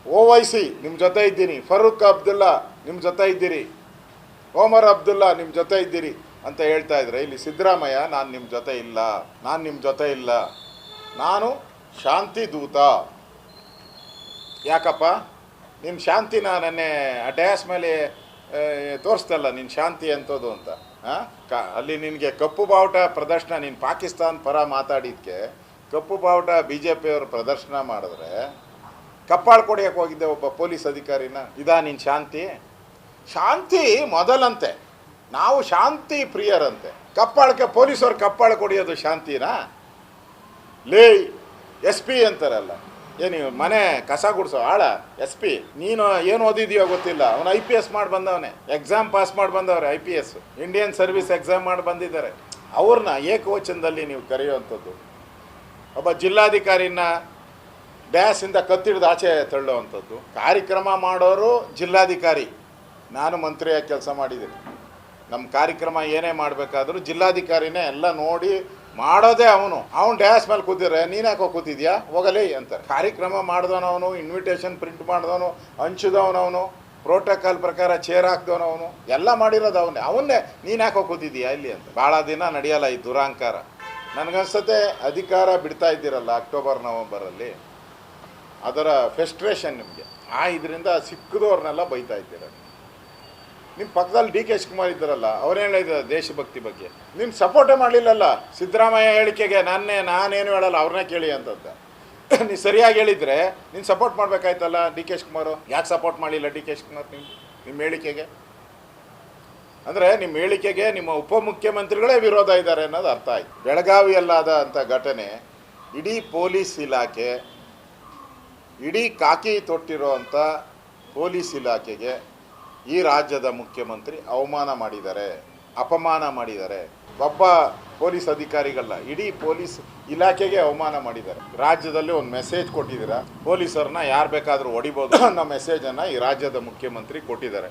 ಓವೈಸಿ ನಿಮ್ಮ ಜೊತೆ ಇದ್ದೀನಿ, ಫರೂಕ್ ಅಬ್ದುಲ್ಲಾ ನಿಮ್ಮ ಜೊತೆ ಇದ್ದೀರಿ, ಓಮರ್ ಅಬ್ದುಲ್ಲಾ ನಿಮ್ಮ ಜೊತೆ ಇದ್ದೀರಿ ಅಂತ ಹೇಳ್ತಾ ಇದ್ರೆ, ಇಲ್ಲಿ ಸಿದ್ದರಾಮಯ್ಯ ನಾನು ನಿಮ್ಮ ಜೊತೆ ಇಲ್ಲ, ನಾನು ಶಾಂತಿ ದೂತ. ಯಾಕಪ್ಪ ನಿನ್ನ ಶಾಂತಿನ ನೆನ್ನೆ ಆ ಡ್ಯಾಸ್ ಮೇಲೆ ತೋರಿಸ್ತಲ್ಲ ನಿನ್ನ ಶಾಂತಿ ಅಂತೋದು ಅಂತ. ಅಲ್ಲಿ ನಿನಗೆ ಕಪ್ಪು ಬಾವುಟ ಪ್ರದರ್ಶನ, ನೀನು ಪಾಕಿಸ್ತಾನ ಪರ ಮಾತಾಡಿದ್ದಕ್ಕೆ ಕಪ್ಪು ಬಾವುಟ ಬಿ ಜೆ ಪಿಯವರು ಪ್ರದರ್ಶನ ಮಾಡಿದ್ರೆ ಕಪ್ಪಾಳು ಕೊಡಿಯೋಕೆ ಹೋಗಿದ್ದೆ ಒಬ್ಬ ಪೊಲೀಸ್ ಅಧಿಕಾರಿನ. ಇದಾ ನಿನ್ನ ಶಾಂತಿ? ಶಾಂತಿ ಮೊದಲಂತೆ, ನಾವು ಶಾಂತಿ ಪ್ರಿಯರಂತೆ. ಕಪ್ಪಾಳಕ್ಕೆ ಪೊಲೀಸವ್ರು ಕಪ್ಪಾಳು ಕೊಡಿಯೋದು ಶಾಂತಿನಾ? ಲೇ ಎಸ್ ಪಿ ಅಂತಾರಲ್ಲ, ಏನು ಮನೆ ಕಸ ಗುಡಿಸೋ ಆಳ ಎಸ್ ಪಿ, ನೀನು ಏನು ಓದಿದೆಯೋ ಗೊತ್ತಿಲ್ಲ, ಅವನು IPS ಮಾಡಿ ಬಂದವನೇ, ಎಕ್ಸಾಮ್ ಪಾಸ್ ಮಾಡಿ ಬಂದವ್ರೆ, IPS ಇಂಡಿಯನ್ ಸರ್ವಿಸ್ ಎಕ್ಸಾಮ್ ಮಾಡಿ ಬಂದಿದ್ದಾರೆ. ಅವ್ರನ್ನ ಏಕವಚನದಲ್ಲಿ ನೀವು ಕರೆಯುವಂಥದ್ದು. ಒಬ್ಬ ಜಿಲ್ಲಾಧಿಕಾರಿನ ಡ್ಯಾಸಿಂದ ಕತ್ತಿಡ್ದು ಆಚೆ ತಳ್ಳುವಂಥದ್ದು. ಕಾರ್ಯಕ್ರಮ ಮಾಡೋರು ಜಿಲ್ಲಾಧಿಕಾರಿ, ನಾನು ಮಂತ್ರಿಯಾಗಿ ಕೆಲಸ ಮಾಡಿದ್ದೀನಿ. ನಮ್ಮ ಕಾರ್ಯಕ್ರಮ ಏನೇ ಮಾಡಬೇಕಾದ್ರೂ ಜಿಲ್ಲಾಧಿಕಾರಿನೇ ಎಲ್ಲ ನೋಡಿ ಮಾಡೋದೇ ಅವನು ಡ್ಯಾಸ್ ಮೇಲೆ ಕೂತಿದ್ರೆ ನೀನು ಯಾಕೋ ಕೂತಿದ್ಯಾ ಹೋಗಲೇ ಅಂತಾರೆ. ಕಾರ್ಯಕ್ರಮ ಮಾಡಿದವನವನು, ಇನ್ವಿಟೇಷನ್ ಪ್ರಿಂಟ್ ಮಾಡಿದವನು, ಹಂಚಿದವನವನು, ಪ್ರೋಟೋಕಾಲ್ ಪ್ರಕಾರ ಚೇರ್ ಹಾಕ್ದವನವನು, ಎಲ್ಲ ಮಾಡಿರೋದು ಅವನ್ನೇ ನೀನು ಯಾಕೋ ಕೂತಿದ್ಯಾ ಇಲ್ಲಿ ಅಂತ. ಭಾಳ ದಿನ ನಡೆಯಲ್ಲ ಈ ದುರಾಂಕಾರ. ನನಗನ್ಸುತ್ತೆ ಅಧಿಕಾರ ಬಿಡ್ತಾ ಇದ್ದೀರಲ್ಲ ಅಕ್ಟೋಬರ್ ನವಂಬರಲ್ಲಿ, ಅದರ ಫೆಸ್ಟ್ರೇಷನ್ ನಿಮಗೆ ಇದರಿಂದ ಸಿಕ್ಕದವ್ರನ್ನೆಲ್ಲ ಬೈತಾ ಇದ್ದೀರ. ನಿಮ್ಮ ಪಕ್ಕದಲ್ಲಿ DK ಶಿವಕುಮಾರ್ ಇದ್ದಾರಲ್ಲ, ಅವ್ರೇನು ಹೇಳಿದ್ದಾರೆ ದೇಶಭಕ್ತಿ ಬಗ್ಗೆ? ನೀನು ಸಪೋರ್ಟೇ ಮಾಡಲಿಲ್ಲಲ್ಲ ಸಿದ್ದರಾಮಯ್ಯ ಹೇಳಿಕೆಗೆ. ನಾನೇನು ಹೇಳಲ್ಲ, ಅವ್ರನ್ನೇ ಕೇಳಿ ಅಂತಂದ. ನೀನು ಸರಿಯಾಗಿ ಹೇಳಿದರೆ ನೀನು ಸಪೋರ್ಟ್ ಮಾಡಬೇಕಾಯ್ತಲ್ಲ DK ಶಿವಕುಮಾರು. ಯಾಕೆ ಸಪೋರ್ಟ್ ಮಾಡಲಿಲ್ಲ DK ಶಿವಕುಮಾರ್ ನಿಮ್ಮ ಹೇಳಿಕೆಗೆ? ಅಂದರೆ ನಿಮ್ಮ ಹೇಳಿಕೆಗೆ ನಿಮ್ಮ ಉಪಮುಖ್ಯಮಂತ್ರಿಗಳೇ ವಿರೋಧ ಇದ್ದಾರೆ ಅನ್ನೋದು ಅರ್ಥ ಆಯ್ತು. ಬೆಳಗಾವಿಯಲ್ಲಾದ ಅಂಥ ಘಟನೆ, ಇಡೀ ಪೊಲೀಸ್ ಇಲಾಖೆ, ಇಡೀ ಕಾಕಿ ತೊಟ್ಟಿರೋವಂಥ ಪೊಲೀಸ್ ಇಲಾಖೆಗೆ ಈ ರಾಜ್ಯದ ಮುಖ್ಯಮಂತ್ರಿ ಅವಮಾನ ಮಾಡಿದ್ದಾರೆ, ಅಪಮಾನ ಮಾಡಿದ್ದಾರೆ. ಒಬ್ಬ ಪೊಲೀಸ್ ಅಧಿಕಾರಿಗಳನ್ನ, ಇಡೀ ಪೊಲೀಸ್ ಇಲಾಖೆಗೆ ಅವಮಾನ ಮಾಡಿದ್ದಾರೆ. ರಾಜ್ಯದಲ್ಲಿ ಒಂದು ಮೆಸೇಜ್ ಕೊಟ್ಟಿದ್ದೀರಾ, ಪೊಲೀಸರನ್ನ ಯಾರು ಬೇಕಾದರೂ ಹೊಡಿಬೋದು ಅನ್ನೋ ಮೆಸೇಜನ್ನು ಈ ರಾಜ್ಯದ ಮುಖ್ಯಮಂತ್ರಿ ಕೊಟ್ಟಿದ್ದಾರೆ.